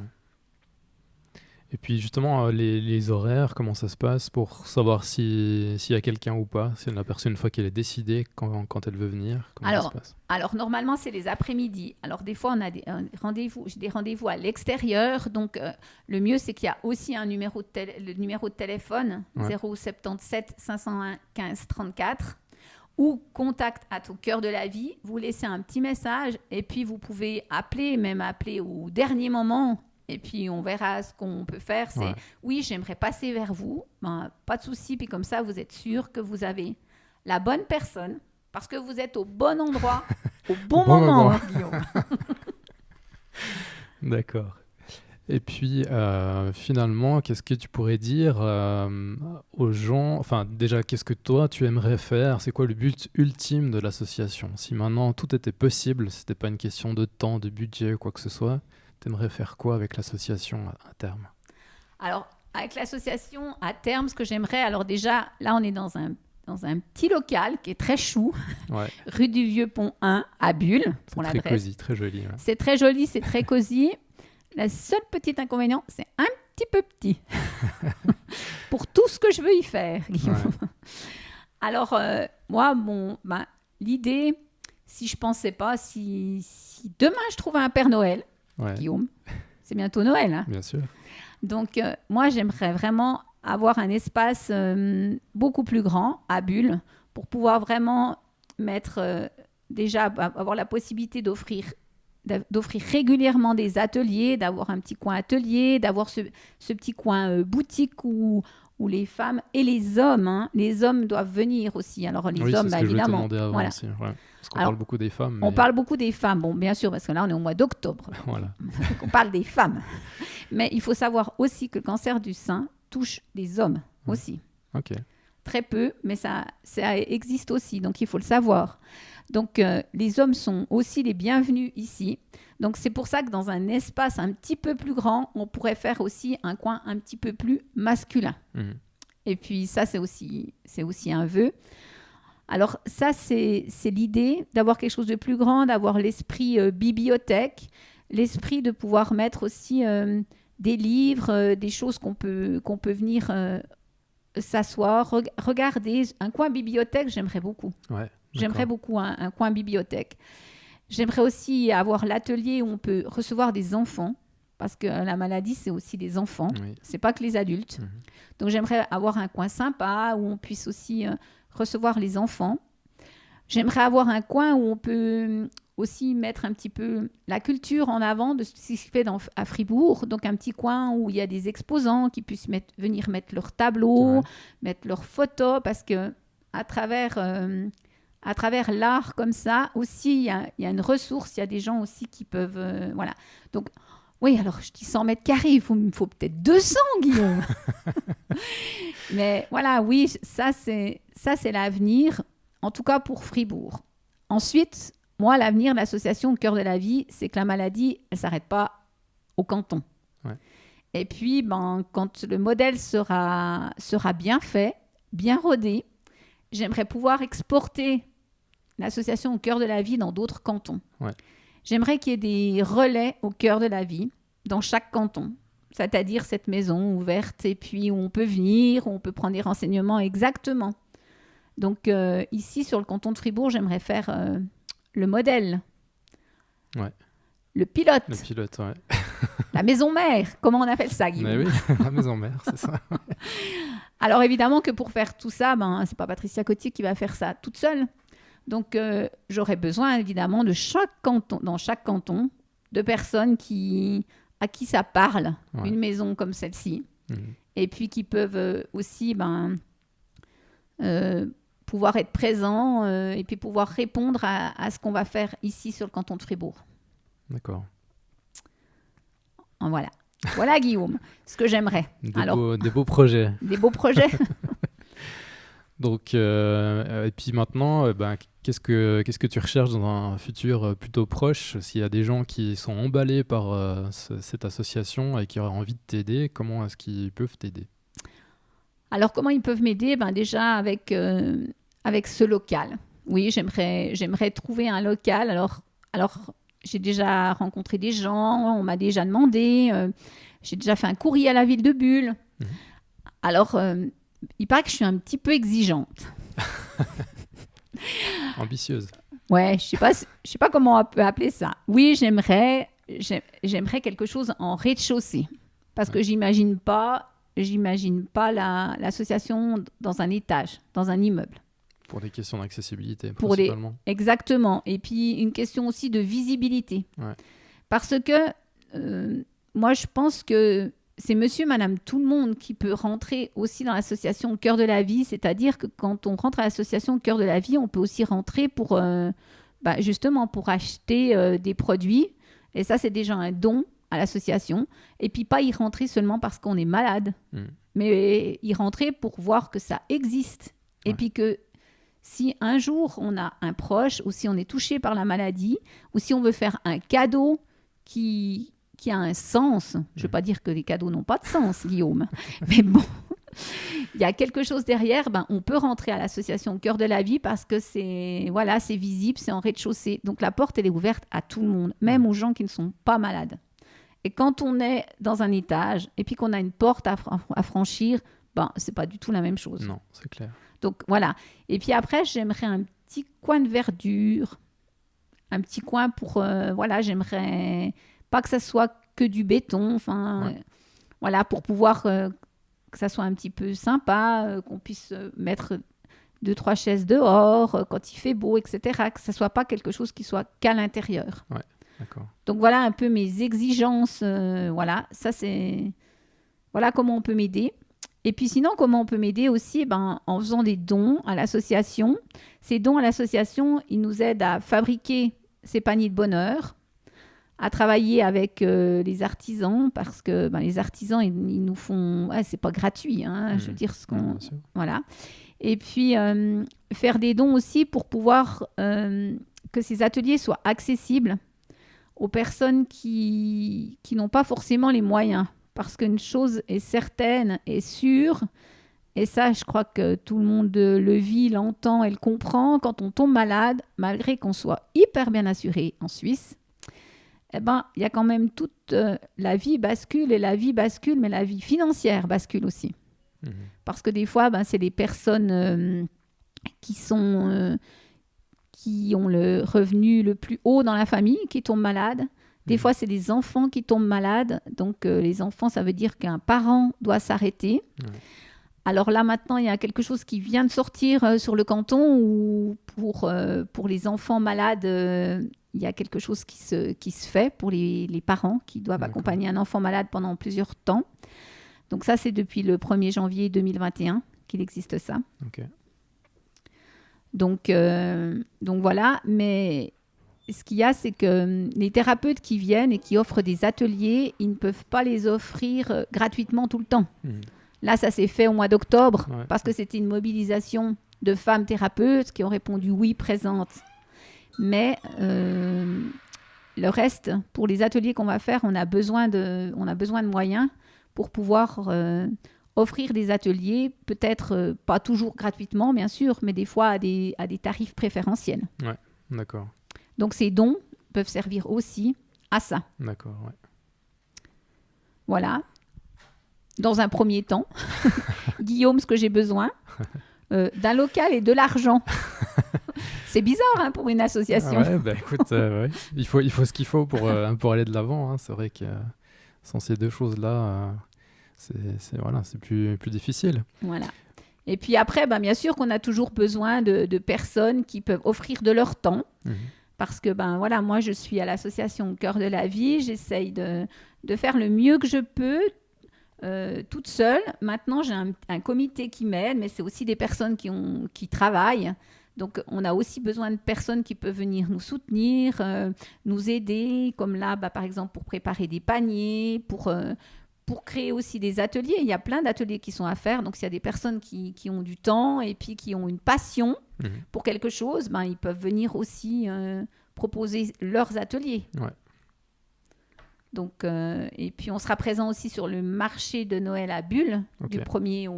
Et puis justement, les horaires, comment ça se passe pour savoir s'il y a quelqu'un ou pas, si la personne, une fois qu'elle est décidée, quand elle veut venir, comment ça se passe ? Alors, normalement, c'est les après-midi. Alors, des fois, on a des rendez-vous à l'extérieur. Donc, le mieux, c'est qu'il y a aussi le numéro de téléphone, 077 501 15 34, ou contact au Cœur de la Vie. Vous laissez un petit message et puis vous pouvez même appeler au dernier moment. Et puis, on verra ce qu'on peut faire. C'est oui, j'aimerais passer vers vous. Pas de souci. Puis comme ça, vous êtes sûr que vous avez la bonne personne parce que vous êtes au bon endroit, au bon moment, Guillaume. D'accord. Et puis, finalement, qu'est-ce que tu pourrais dire aux gens? Enfin, déjà, qu'est-ce que toi, tu aimerais faire? C'est quoi le but ultime de l'association? Si maintenant tout était possible, c'était pas une question de temps, de budget ou quoi que ce soit, tu aimerais faire quoi avec l'association à terme? Alors, avec l'association, à terme, ce que j'aimerais, alors déjà, là, on est dans un petit local qui est très chou, Ouais, rue du Vieux-Pont 1, à Bulle, c'est pour très l'adresse. cosy, très joli. Ouais. C'est très joli, c'est très cosy. Le seul petit inconvénient, c'est un petit peu petit pour tout ce que je veux y faire, Guillaume. Ouais. Alors, moi, l'idée, si je pensais pas, si demain je trouvais un Père Noël, Ouais, Guillaume, c'est bientôt Noël, hein. bien sûr. Donc, moi, j'aimerais vraiment avoir un espace beaucoup plus grand à Bulle pour pouvoir vraiment mettre, déjà, avoir la possibilité d'offrir régulièrement des ateliers, d'avoir un petit coin atelier, d'avoir ce petit coin boutique où les femmes et les hommes, hein, les hommes doivent venir aussi. Alors, les Oui, hommes, c'est ce que je voulais te évidemment. demander avant Voilà. aussi. Ouais. Parce qu'on Alors, parle beaucoup des femmes. On Mais... parle beaucoup des femmes, bon, bien sûr, parce que là, on est au mois d'octobre. Voilà. Donc, on parle des femmes. Mais il faut savoir aussi que le cancer du sein touche des hommes aussi. Ok. Très peu, mais ça existe aussi, donc il faut le savoir. Donc, les hommes sont aussi les bienvenus ici. Donc, c'est pour ça que dans un espace un petit peu plus grand, on pourrait faire aussi un coin un petit peu plus masculin. Mhm. Et puis, ça, c'est aussi un vœu. Alors, ça, c'est l'idée d'avoir quelque chose de plus grand, d'avoir l'esprit bibliothèque, l'esprit de pouvoir mettre aussi des livres, des choses qu'on peut venir s'asseoir, regarder. Un coin bibliothèque, j'aimerais beaucoup. Ouais, J'aimerais d'accord. beaucoup un coin bibliothèque. J'aimerais aussi avoir l'atelier où on peut recevoir des enfants, parce que la maladie, c'est aussi des enfants. Oui. C'est pas que les adultes. Mhm. Donc, j'aimerais avoir un coin sympa où on puisse aussi recevoir les enfants. J'aimerais avoir un coin où on peut aussi mettre un petit peu la culture en avant de ce qui se fait à Fribourg. Donc, un petit coin où il y a des exposants qui puissent venir mettre leurs tableaux, Ouais. mettre leurs photos, parce que à travers l'art comme ça, aussi, il y a une ressource, il y a des gens aussi qui peuvent... voilà. Donc, oui, alors je dis 100 mètres carrés, il me faut peut-être 200, Guillaume. Mais voilà, oui, ça c'est l'avenir, en tout cas pour Fribourg. Ensuite, moi, l'avenir de l'association Au cœur de la vie, c'est que la maladie, elle ne s'arrête pas au canton. Ouais. Et puis, quand le modèle sera bien fait, bien rodé, j'aimerais pouvoir exporter l'association Au cœur de la vie dans d'autres cantons. Ouais. J'aimerais qu'il y ait des relais au cœur de la vie dans chaque canton, c'est-à-dire cette maison ouverte et puis où on peut venir, où on peut prendre des renseignements exactement. Donc ici, sur le canton de Fribourg, j'aimerais faire le modèle, Ouais. le pilote, Le pilote, ouais. la maison mère, comment on appelle ça, Guillaume? Mais oui, la maison mère, c'est ça. Alors évidemment que pour faire tout ça, c'est pas Patricia Cotier qui va faire ça toute seule. Donc j'aurais besoin évidemment de dans chaque canton, de personnes à qui ça parle, Ouais. une maison comme celle-ci, Mhm. et puis qui peuvent aussi pouvoir être présents et puis pouvoir répondre à ce qu'on va faire ici sur le canton de Fribourg. D'accord. Voilà. Voilà, Guillaume, ce que j'aimerais. Alors, Des beaux projets. des beaux projets. Donc, et puis maintenant, qu'est-ce que tu recherches dans un futur plutôt proche? S'il y a des gens qui sont emballés par cette association et qui auraient envie de t'aider, comment est-ce qu'ils peuvent t'aider? Alors, comment ils peuvent m'aider? Déjà avec ce local. Oui, j'aimerais trouver un local. Alors j'ai déjà rencontré des gens, on m'a déjà demandé, j'ai déjà fait un courrier à la ville de Bulle. Mhm. Alors, il paraît que je suis un petit peu exigeante. Ambitieuse. Ouais, je sais pas comment on peut appeler ça. Oui, j'aimerais quelque chose en rez-de-chaussée. Parce que j'imagine pas l'association dans un étage, dans un immeuble. Pour des questions d'accessibilité, Pour des- principalement. Exactement. Et puis, une question aussi de visibilité. Ouais. Parce que moi, je pense que c'est monsieur, madame, tout le monde qui peut rentrer aussi dans l'association Au cœur de la vie. C'est-à-dire que quand on rentre à l'association Au cœur de la vie, on peut aussi rentrer justement pour acheter des produits. Et ça, c'est déjà un don à l'association et puis pas y rentrer seulement parce qu'on est malade, mais y rentrer pour voir que ça existe. Et puis que si un jour on a un proche ou si on est touché par la maladie ou si on veut faire un cadeau qui a un sens, je ne veux pas dire que les cadeaux n'ont pas de sens, Guillaume, mais bon, il y a quelque chose derrière, on peut rentrer à l'association Cœur de la Vie parce que c'est visible, c'est en rez-de-chaussée. Donc la porte, elle est ouverte à tout le monde, même aux gens qui ne sont pas malades. Et quand on est dans un étage et puis qu'on a une porte à franchir, c'est pas du tout la même chose. Non, c'est clair. Donc voilà. Et puis après, j'aimerais un petit coin de verdure, un petit coin pour, j'aimerais pas que ça soit que du béton, pour pouvoir que ça soit un petit peu sympa, qu'on puisse mettre 2-3 chaises dehors quand il fait beau, etc. Que ça soit pas quelque chose qui soit qu'à l'intérieur. Ouais, d'accord. Donc voilà un peu mes exigences. Ça c'est... Voilà comment on peut m'aider. Et puis sinon, comment on peut m'aider aussi en faisant des dons à l'association. Ces dons à l'association, ils nous aident à fabriquer ces paniers de bonheur, à travailler avec les artisans parce que les artisans ils nous font c'est pas gratuit je veux dire voilà, et puis faire des dons aussi pour pouvoir que ces ateliers soient accessibles aux personnes qui n'ont pas forcément les moyens, parce qu'une chose est certaine et sûre, et ça je crois que tout le monde le vit, l'entend et le comprend: quand on tombe malade, malgré qu'on soit hyper bien assuré en Suisse, il y a quand même toute la vie bascule, et la vie bascule, mais la vie financière bascule aussi. Parce que des fois, c'est les personnes qui ont le revenu le plus haut dans la famille qui tombent malades. Des fois, c'est des enfants qui tombent malades. Donc, les enfants, ça veut dire qu'un parent doit s'arrêter. Alors là, maintenant, il y a quelque chose qui vient de sortir sur le canton où pour les enfants malades, il y a quelque chose qui se fait pour les parents qui doivent accompagner un enfant malade pendant plusieurs temps. Donc ça, c'est depuis le 1er janvier 2021 qu'il existe ça. Okay. Donc voilà, mais ce qu'il y a, c'est que les thérapeutes qui viennent et qui offrent des ateliers, ils ne peuvent pas les offrir gratuitement tout le temps. Là, ça s'est fait au mois d'octobre parce que c'était une mobilisation de femmes thérapeutes qui ont répondu oui, présentes. Mais le reste, pour les ateliers qu'on va faire, on a besoin de moyens pour pouvoir offrir des ateliers, peut-être pas toujours gratuitement, bien sûr, mais des fois à des tarifs préférentiels. Ouais, d'accord. Donc ces dons peuvent servir aussi à ça. D'accord, ouais. Voilà. Dans un premier temps, Guillaume, ce que j'ai besoin, d'un local et de l'argent. C'est bizarre pour une association. Ouais, écoute, il faut ce qu'il faut pour aller de l'avant. C'est vrai que sans ces deux choses-là, c'est plus difficile. Voilà. Et puis après, bien sûr qu'on a toujours besoin de personnes qui peuvent offrir de leur temps. Parce que moi, je suis à l'association Cœur de la Vie. J'essaye de faire le mieux que je peux toute seule. Maintenant, j'ai un comité qui m'aide, mais c'est aussi des personnes qui travaillent. Donc, on a aussi besoin de personnes qui peuvent venir nous soutenir, nous aider, comme là, par exemple, pour préparer des paniers, pour créer aussi des ateliers. Il y a plein d'ateliers qui sont à faire. Donc, s'il y a des personnes qui ont du temps et puis qui ont une passion pour quelque chose, ils peuvent venir aussi proposer leurs ateliers. Ouais. Donc, et puis, on sera présent aussi sur le marché de Noël à Bulle, du 1er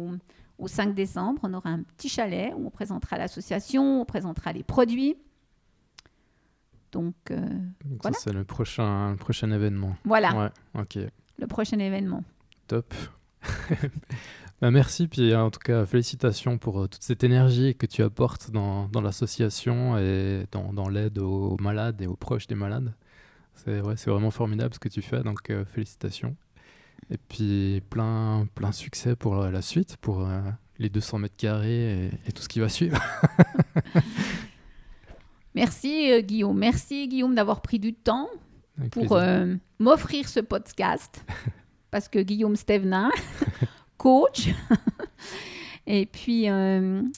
au 5 décembre. On aura un petit chalet où on présentera l'association, on présentera les produits. Donc voilà. Ça, c'est le prochain événement. Voilà. Ouais, ok. Le prochain événement. Top. Merci, puis en tout cas, félicitations pour toute cette énergie que tu apportes dans l'association et dans l'aide aux malades et aux proches des malades. C'est vraiment formidable ce que tu fais, donc félicitations. Et puis plein succès pour la suite, pour les 200 mètres carrés et tout ce qui va suivre. Merci Guillaume. Merci Guillaume d'avoir pris du temps pour m'offrir ce podcast. Parce que Guillaume Stevenin, coach. Et puis, je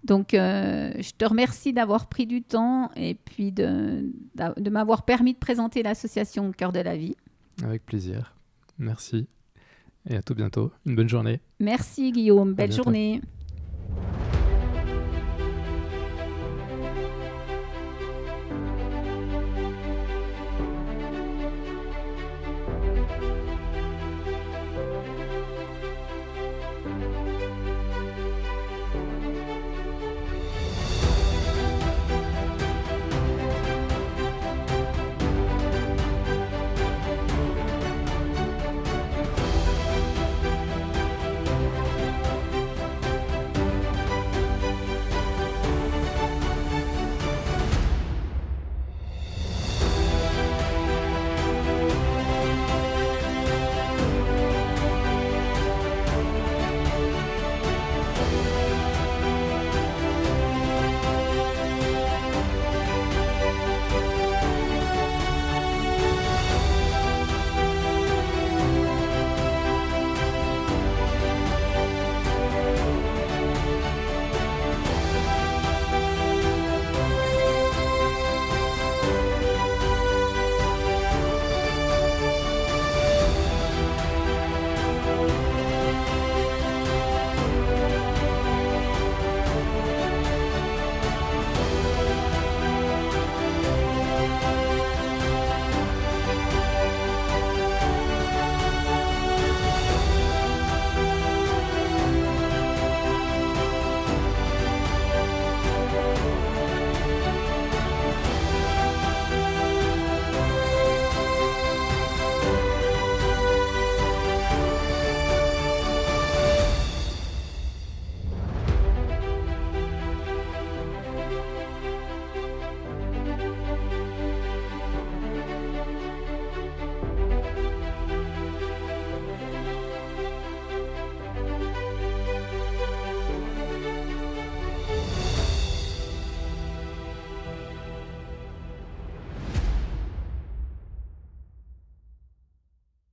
te remercie d'avoir pris du temps et puis de m'avoir permis de présenter l'association Cœur de la Vie. Avec plaisir. Merci et à tout bientôt. Une bonne journée. Merci Guillaume, belle bientôt. journée.